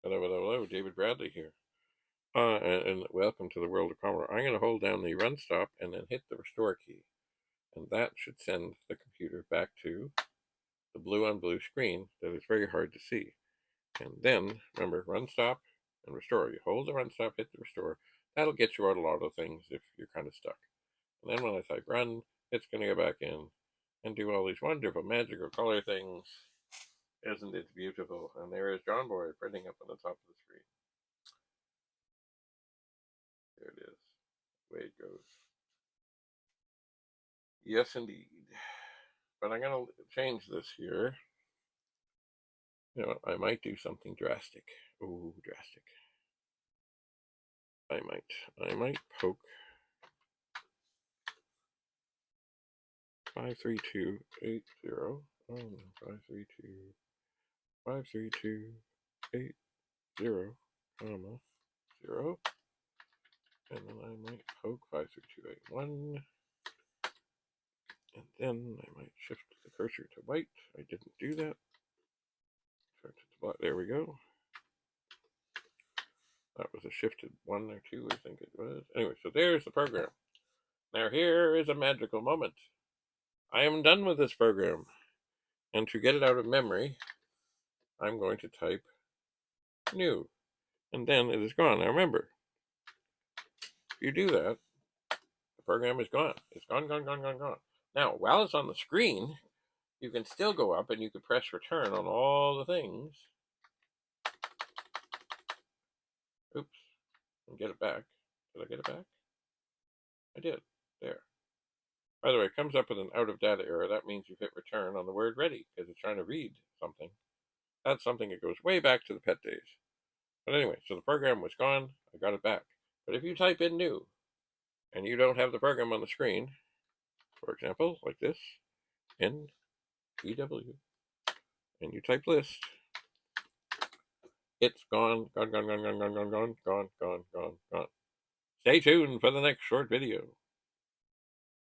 Hello, hello, hello. David Bradley here. And welcome to the world of Commodore. I'm going to hold down the run stop and then hit the restore key. And that should send the computer back to the blue on blue screen that is very hard to see. And then, remember, run stop and restore. You hold the run stop, hit the restore. That'll get you out a lot of things if you're kind of stuck. And then when I type run, it's going to go back in and do all these wonderful magical color things. Isn't it beautiful? And there is John Boy printing up on the top of the screen. There it is. The way it goes. Yes, indeed. But I'm going to change this here. You know, I might do something drastic. Oh, drastic. I might poke 53280. 53280, comma 0. And then I might poke 53281. And then I might shift the cursor to white. I didn't do that. There we go. That was a shifted 1 or 2, I think it was. Anyway, so there's the program. Now here is a magical moment. I am done with this program. And to get it out of memory, I'm going to type new. And then it is gone. Now remember, if you do that, the program is gone. It's gone, gone, gone, gone, gone. Now, while it's on the screen, you can still go up and you can press return on all the things. Oops. And get it back. Did I get it back? I did. There. By the way, it comes up with an out of data error. That means you've hit return on the word ready because it's trying to read something. That's something that goes way back to the pet days. But anyway, so the program was gone. I got it back. But if you type in new and you don't have the program on the screen, for example, like this, NPW, and you type list, it's gone, gone, gone, gone, gone, gone, gone, gone, gone, gone, gone, gone. Stay tuned for the next short video.